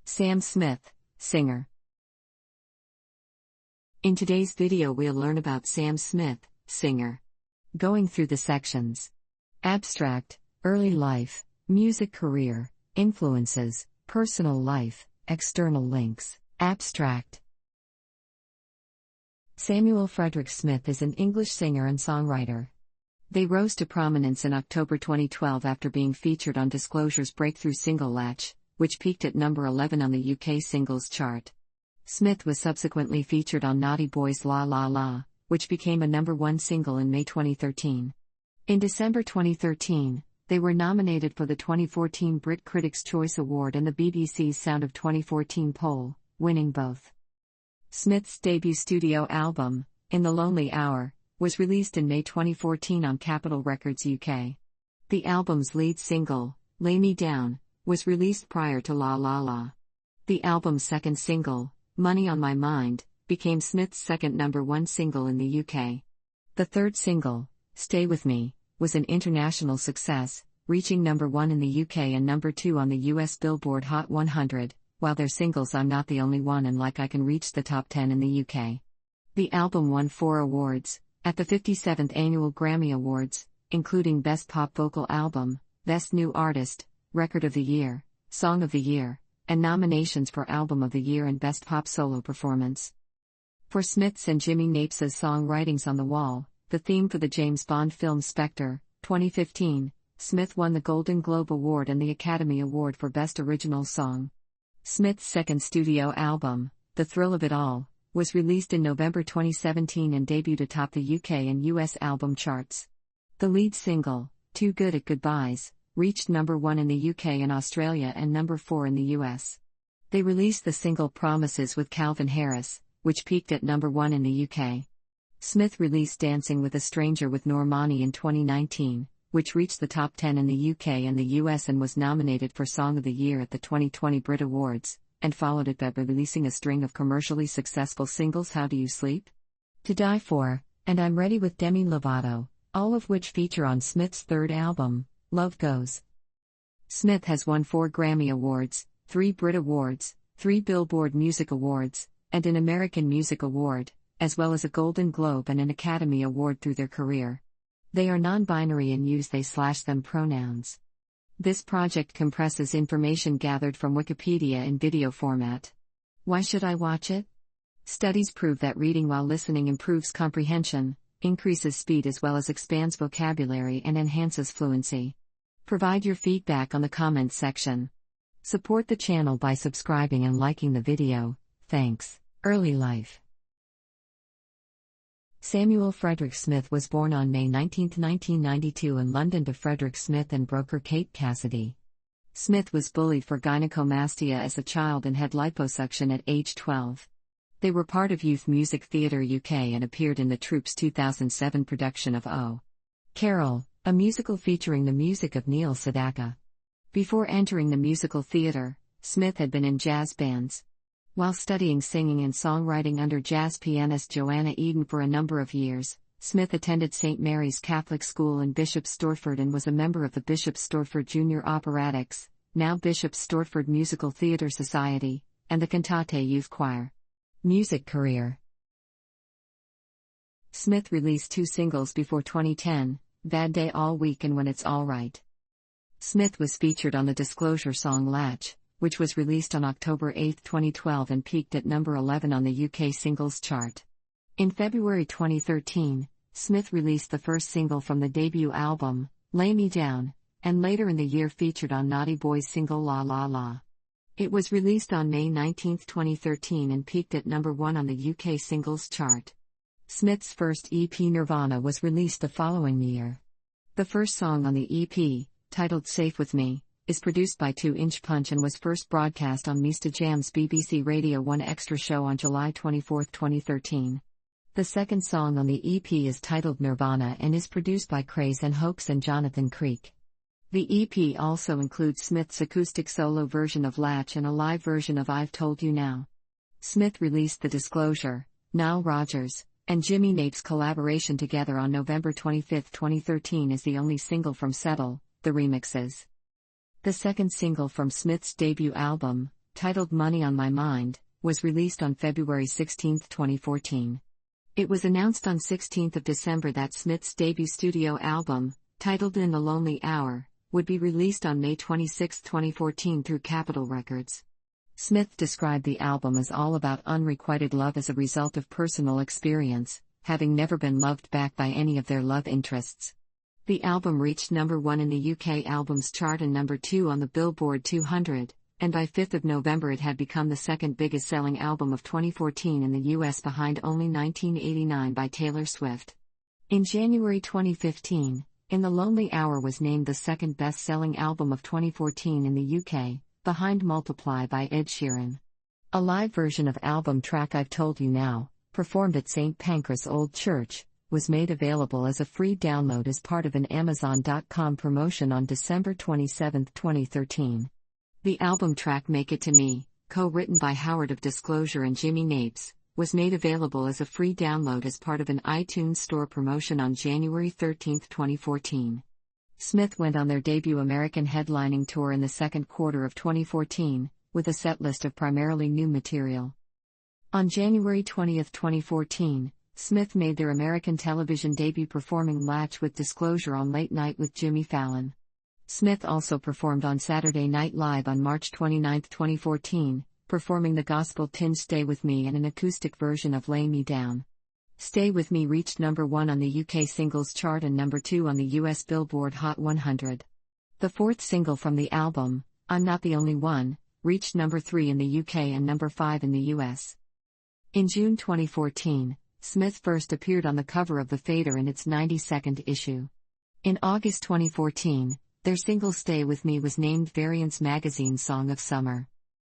Sam Smith, singer. In today's video we'll learn about Sam Smith, singer. Going through the sections. Abstract, early life, music career, influences, personal life, external links. Abstract. Samuel Frederick Smith is an English singer and songwriter. They rose to prominence in October 2012 after being featured on Disclosure's breakthrough single Latch, which peaked at number 11 on the UK singles chart. Smith was subsequently featured on Naughty Boy's La La La, which became a number 1 single in May 2013. In December 2013, they were nominated for the 2014 Brit Critics' Choice Award and the BBC's Sound of 2014 poll, winning both. Smith's debut studio album, In the Lonely Hour, was released in May 2014 on Capitol Records UK. The album's lead single, Lay Me Down, was released prior to La La La. The album's second single, Money on My Mind, became Smith's second number 1 single in the UK. The third single, Stay With Me, was an international success, reaching number 1 in the UK and number 2 on the US Billboard Hot 100, while their singles I'm Not the Only One and Like I Can reached the top 10 in the UK. The album won 4 awards at the 57th Annual Grammy Awards, including Best Pop Vocal Album, Best New Artist, Record of the Year, Song of the Year, and nominations for Album of the Year and Best Pop Solo Performance. For Smith's and Jimmy Napes' song Writings on the Wall, the theme for the James Bond film Spectre, 2015, Smith won the Golden Globe Award and the Academy Award for Best Original Song. Smith's second studio album, The Thrill of It All, was released in November 2017 and debuted atop the UK and US album charts. The lead single, Too Good at Goodbyes, reached number 1 in the UK and Australia and number 4 in the US. They released the single Promises with Calvin Harris, which peaked at number 1 in the UK. Smith released Dancing with a Stranger with Normani in 2019, which reached the top 10 in the UK and the US and was nominated for Song of the Year at the 2020 Brit Awards, and followed it by releasing a string of commercially successful singles How Do You Sleep? To Die For, and I'm Ready with Demi Lovato, all of which feature on Smith's third album, Love Goes. Smith has won 4 Grammy Awards, 3 Brit Awards, 3 Billboard Music Awards, and an American Music Award, as well as a Golden Globe and an Academy Award through their career. They are non-binary and use they/them pronouns. This project compresses information gathered from Wikipedia in video format. Why should I watch it? Studies prove that reading while listening improves comprehension, increases speed as well as expands vocabulary and enhances fluency. Provide your feedback on the comments section. Support the channel by subscribing and liking the video, thanks. Early life. Samuel Frederick Smith was born on May 19, 1992 in London to Frederick Smith and broker Kate Cassidy. Smith was bullied for gynecomastia as a child and had liposuction at age 12. They were part of Youth Music Theatre UK and appeared in the troupe's 2007 production of Oh, Carol, a musical featuring the music of Neil Sedaka. Before entering the musical theatre, Smith had been in jazz bands. While studying singing and songwriting under jazz pianist Joanna Eden for a number of years, Smith attended St. Mary's Catholic School in Bishop Stortford and was a member of the Bishop Stortford Junior Operatics, now Bishop Stortford Musical Theatre Society, and the Cantate Youth Choir. Music career. Smith released 2 singles before 2010, Bad Day All Week and When It's Alright. Smith was featured on the Disclosure song Latch, which was released on October 8, 2012 and peaked at number 11 on the UK singles chart. In February 2013, Smith released the first single from the debut album, Lay Me Down, and later in the year featured on Naughty Boy's single La La La. It was released on May 19, 2013 and peaked at number 1 on the UK singles chart. Smith's first EP Nirvana was released the following year. The first song on the EP, titled Safe With Me, is produced by 2-Inch Punch and was first broadcast on Mr. Jam's BBC Radio 1 Extra show on July 24, 2013. The second song on the EP is titled Nirvana and is produced by Craze and Hoax and Jonathan Creek. The EP also includes Smith's acoustic solo version of Latch and a live version of I've Told You Now. Smith released The Disclosure, Nile Rodgers, and Jimmy Napes collaboration together on November 25, 2013 as the only single from Settle, the remixes. The second single from Smith's debut album, titled Money on My Mind, was released on February 16, 2014. It was announced on 16 December that Smith's debut studio album, titled In the Lonely Hour, would be released on May 26, 2014 through Capitol Records. Smith described the album as all about unrequited love as a result of personal experience, having never been loved back by any of their love interests. The album reached number 1 in the UK Albums Chart and number 2 on the Billboard 200, and by 5 November it had become the second biggest selling album of 2014 in the US behind only 1989 by Taylor Swift. In January 2015, In the Lonely Hour was named the second best-selling album of 2014 in the UK, behind Multiply by Ed Sheeran. A live version of album track I've Told You Now, performed at St. Pancras Old Church, was made available as a free download as part of an Amazon.com promotion on December 27, 2013. The album track Make It To Me, co-written by Howard of Disclosure and Jimmy Napes, was made available as a free download as part of an iTunes Store promotion on January 13, 2014. Smith went on their debut American headlining tour in the second quarter of 2014, with a setlist of primarily new material. On January 20, 2014, Smith made their American television debut performing Latch with Disclosure on Late Night with Jimmy Fallon. Smith also performed on Saturday Night Live on March 29, 2014, performing the gospel-tinged Stay With Me and an acoustic version of Lay Me Down. Stay With Me reached number 1 on the UK Singles Chart and number 2 on the US Billboard Hot 100. The fourth single from the album, I'm Not the Only One, reached number 3 in the UK and number 5 in the US. In June 2014, Smith first appeared on the cover of The Fader in its 92nd issue. In August 2014, their single Stay With Me was named Variance Magazine's Song of Summer.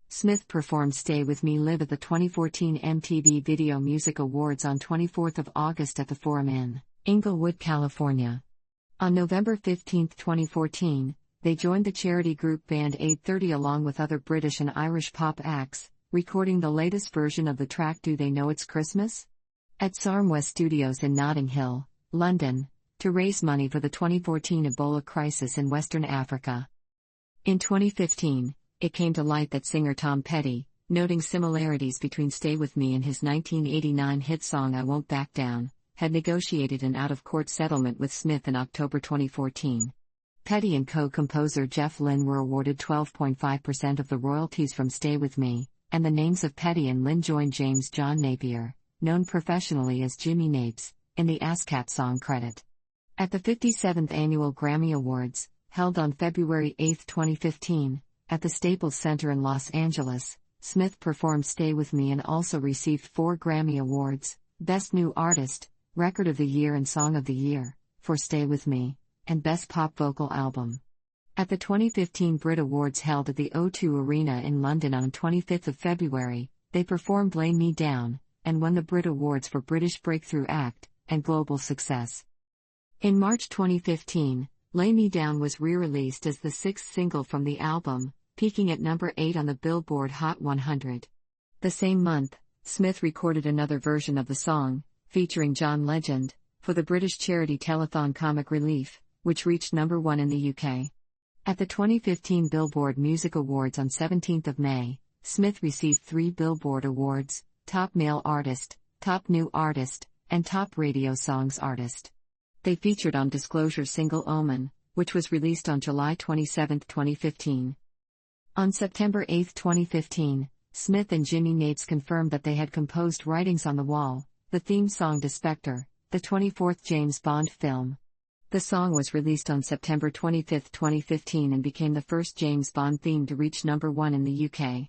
Smith performed Stay With Me live at the 2014 MTV Video Music Awards on 24 August at the Forum in Inglewood, California. On November 15, 2014, they joined the charity group Band Aid 30 along with other British and Irish pop acts, recording the latest version of the track Do They Know It's Christmas? At Sarm West Studios in Notting Hill, London, to raise money for the 2014 Ebola crisis in Western Africa. In 2015, it came to light that singer Tom Petty, noting similarities between Stay With Me and his 1989 hit song I Won't Back Down, had negotiated an out-of-court settlement with Smith in October 2014. Petty and co-composer Jeff Lynne were awarded 12.5% of the royalties from Stay With Me, and the names of Petty and Lynne joined James John Napier, known professionally as Jimmy Napes, in the ASCAP song credit. At the 57th Annual Grammy Awards, held on February 8, 2015, at the Staples Center in Los Angeles, Smith performed Stay With Me and also received 4 Grammy Awards, Best New Artist, Record of the Year and Song of the Year, for Stay With Me, and Best Pop Vocal Album. At the 2015 Brit Awards held at the O2 Arena in London on 25 February, they performed Lay Me Down, and won the Brit Awards for British Breakthrough Act, and Global Success. In March 2015, Lay Me Down was re-released as the 6th single from the album, peaking at number 8 on the Billboard Hot 100. The same month, Smith recorded another version of the song, featuring John Legend, for the British charity telethon Comic Relief, which reached number 1 in the UK. At the 2015 Billboard Music Awards on 17 May, Smith received 3 Billboard Awards, Top Male Artist, Top New Artist, and Top Radio Songs Artist. They featured on Disclosure's single Omen, which was released on July 27, 2015. On September 8, 2015, Smith and Jimmy Napes confirmed that they had composed Writings on the Wall, the theme song to Spectre, the 24th James Bond film. The song was released on September 25, 2015 and became the first James Bond theme to reach number 1 in the UK.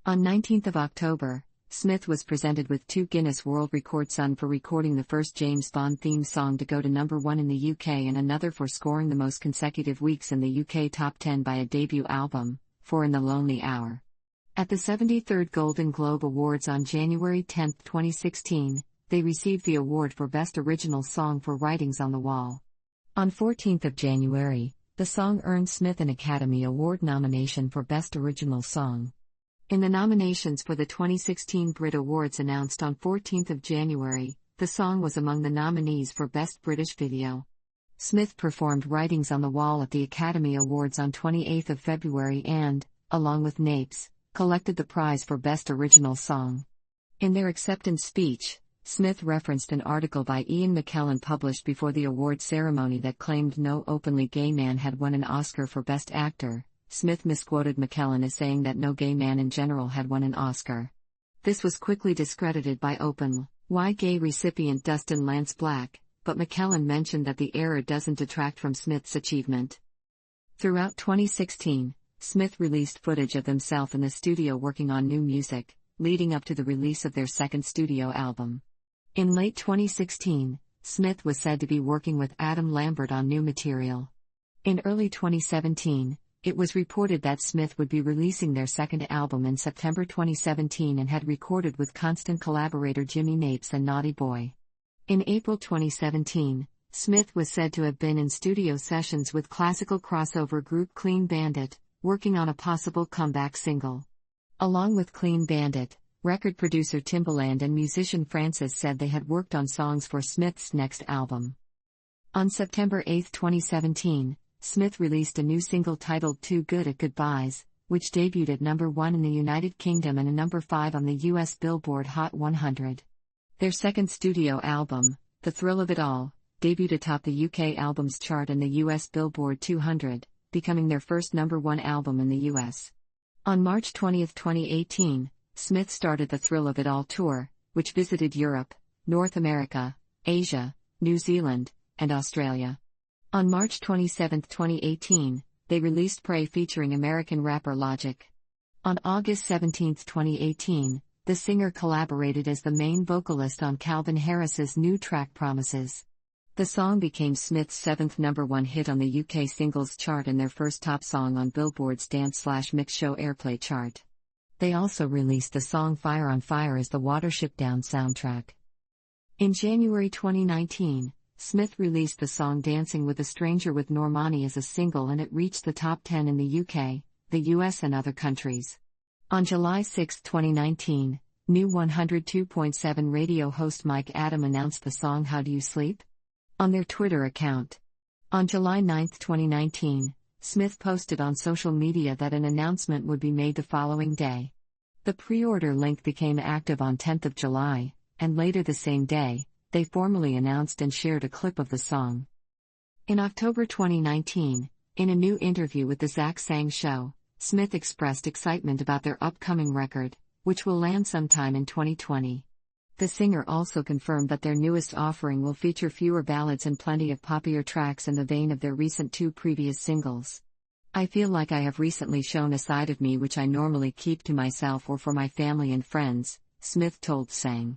On 19 October, Smith was presented with 2 Guinness World Records, one for recording the first James Bond theme song to go to number 1 in the UK and another for scoring the most consecutive weeks in the UK top 10 by a debut album, for In the Lonely Hour. At the 73rd Golden Globe Awards on January 10, 2016, they received the award for Best Original Song for Writings on the Wall. On 14 January, the song earned Smith an Academy Award nomination for Best Original Song. In the nominations for the 2016 Brit Awards announced on 14 January, the song was among the nominees for Best British Video. Smith performed Writings on the Wall at the Academy Awards on 28 February and, along with Napes, collected the prize for Best Original Song. In their acceptance speech, Smith referenced an article by Ian McKellen published before the award ceremony that claimed no openly gay man had won an Oscar for Best Actor. Smith misquoted McKellen as saying that no gay man in general had won an Oscar. This was quickly discredited by openly gay recipient Dustin Lance Black, but McKellen mentioned that the error doesn't detract from Smith's achievement. Throughout 2016, Smith released footage of himself in the studio working on new music, leading up to the release of their second studio album. In late 2016, Smith was said to be working with Adam Lambert on new material. In early 2017, it was reported that Smith would be releasing their second album in September 2017 and had recorded with constant collaborator Jimmy Mapes and Naughty Boy. In April 2017, Smith was said to have been in studio sessions with classical crossover group Clean Bandit, working on a possible comeback single. Along with Clean Bandit, record producer Timbaland and musician Francis said they had worked on songs for Smith's next album. On September 8, 2017, Smith released a new single titled Too Good at Goodbyes, which debuted at number 1 in the United Kingdom and number 5 on the US Billboard Hot 100. Their second studio album, The Thrill of It All, debuted atop the UK Albums Chart and the US Billboard 200, becoming their first number 1 album in the US. On March 20, 2018, Smith started the Thrill of It All tour, which visited Europe, North America, Asia, New Zealand, and Australia. On March 27, 2018, they released Pray featuring American rapper Logic. On August 17, 2018, the singer collaborated as the main vocalist on Calvin Harris's new track Promises. The song became Smith's 7th number 1 hit on the UK singles chart and their first top song on Billboard's Dance/Mix Show Airplay chart. They also released the song Fire on Fire as the Watership Down soundtrack. In January 2019, Smith released the song Dancing with a Stranger with Normani as a single and it reached the top 10 in the UK, the US and other countries. On July 6, 2019, new 102.7 radio host Mike Adam announced the song How Do You Sleep? On their Twitter account. On July 9, 2019, Smith posted on social media that an announcement would be made the following day. The pre-order link became active on 10th of July, and later the same day, they formally announced and shared a clip of the song. In October 2019, in a new interview with The Zach Sang Show, Smith expressed excitement about their upcoming record, which will land sometime in 2020. The singer also confirmed that their newest offering will feature fewer ballads and plenty of poppier tracks in the vein of their recent 2 previous singles. I feel like I have recently shown a side of me which I normally keep to myself or for my family and friends, Smith told Sang.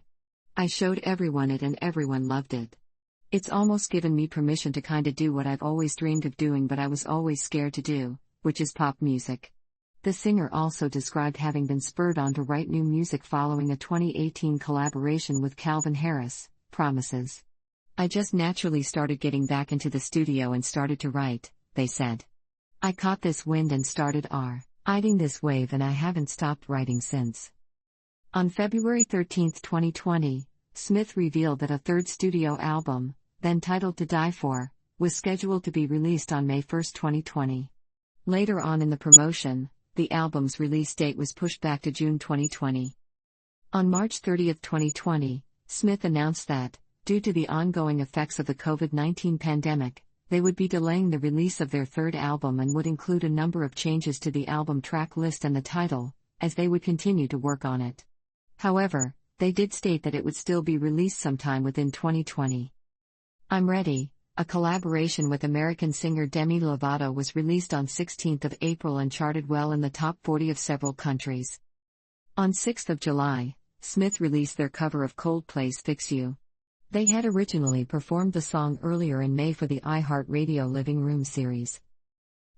I showed everyone it and everyone loved it. It's almost given me permission to kinda do what I've always dreamed of doing but I was always scared to do, which is pop music. The singer also described having been spurred on to write new music following a 2018 collaboration with Calvin Harris, Promises. I just naturally started getting back into the studio and started to write, they said. I caught this wind and started riding this wave and I haven't stopped writing since. On February 13, 2020, Smith revealed that a third studio album, then titled To Die For, was scheduled to be released on May 1, 2020. Later on in the promotion, the album's release date was pushed back to June 2020. On March 30, 2020, Smith announced that, due to the ongoing effects of the COVID-19 pandemic, they would be delaying the release of their third album and would include a number of changes to the album track list and the title, as they would continue to work on it. However, they did state that it would still be released sometime within 2020. I'm Ready, a collaboration with American singer Demi Lovato, was released on 16 April and charted well in the top 40 of several countries. On 6 July, Smith released their cover of Coldplay's Fix You. They had originally performed the song earlier in May for the iHeartRadio Living Room series.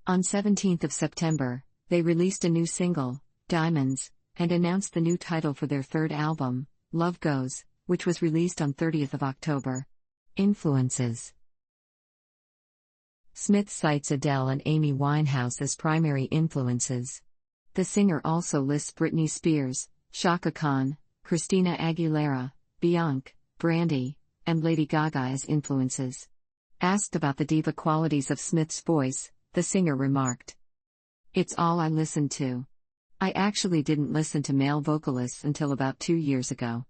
On 17 September, they released a new single, Diamonds, and announced the new title for their third album, Love Goes, which was released on 30 October. Influences. Smith cites Adele and Amy Winehouse as primary influences. The singer also lists Britney Spears, Chaka Khan, Christina Aguilera, Beyonce, Brandy, and Lady Gaga as influences. Asked about the diva qualities of Smith's voice, the singer remarked, "It's all I listen to. I actually didn't listen to male vocalists until about 2 years ago.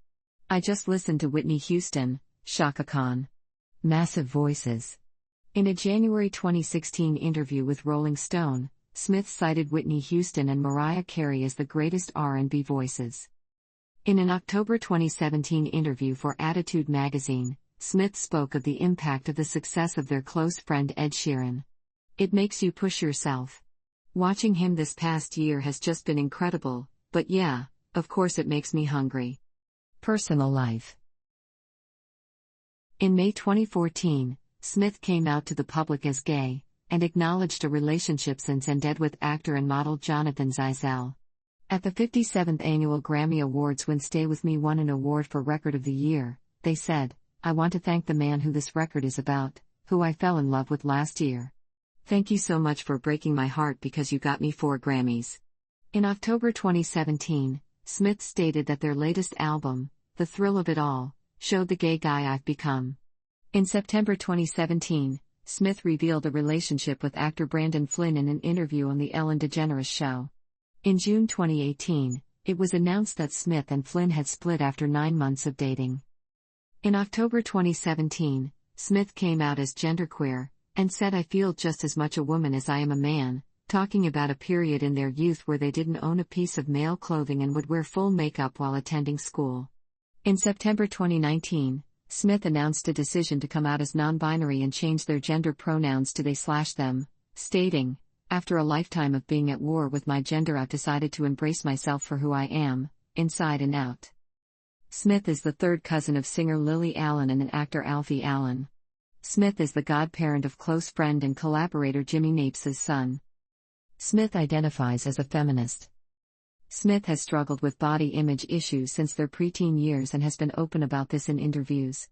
I just listened to Whitney Houston, Chaka Khan. Massive voices. In a January 2016 interview with Rolling Stone, Smith cited Whitney Houston and Mariah Carey as the greatest R&B voices. In an October 2017 interview for Attitude magazine, Smith spoke of the impact of the success of their close friend Ed Sheeran. It makes you push yourself. Watching him this past year has just been incredible, but yeah, of course it makes me hungry. Personal life. In May 2014, Smith came out to the public as gay, and acknowledged a relationship since ended with actor and model Jonathan Zisel. At the 57th Annual Grammy Awards when Stay With Me won an award for Record of the Year, they said, "I want to thank the man who this record is about, who I fell in love with last year. Thank you so much for breaking my heart because you got me 4 Grammys." In October 2017, Smith stated that their latest album, The Thrill of It All, showed the gay guy I've become. In September 2017, Smith revealed a relationship with actor Brandon Flynn in an interview on The Ellen DeGeneres Show. In June 2018, it was announced that Smith and Flynn had split after 9 months of dating. In October 2017, Smith came out as genderqueer, and said, "I feel just as much a woman as I am a man," talking about a period in their youth where they didn't own a piece of male clothing and would wear full makeup while attending school. In September 2019, Smith announced a decision to come out as non-binary and change their gender pronouns to they/them, stating, "After a lifetime of being at war with my gender, I've decided to embrace myself for who I am, inside and out." Smith is the third cousin of singer Lily Allen and actor Alfie Allen. Smith is the godparent of close friend and collaborator Jimmy Napes' son. Smith identifies as a feminist. Smith has struggled with body image issues since their preteen years and has been open about this in interviews.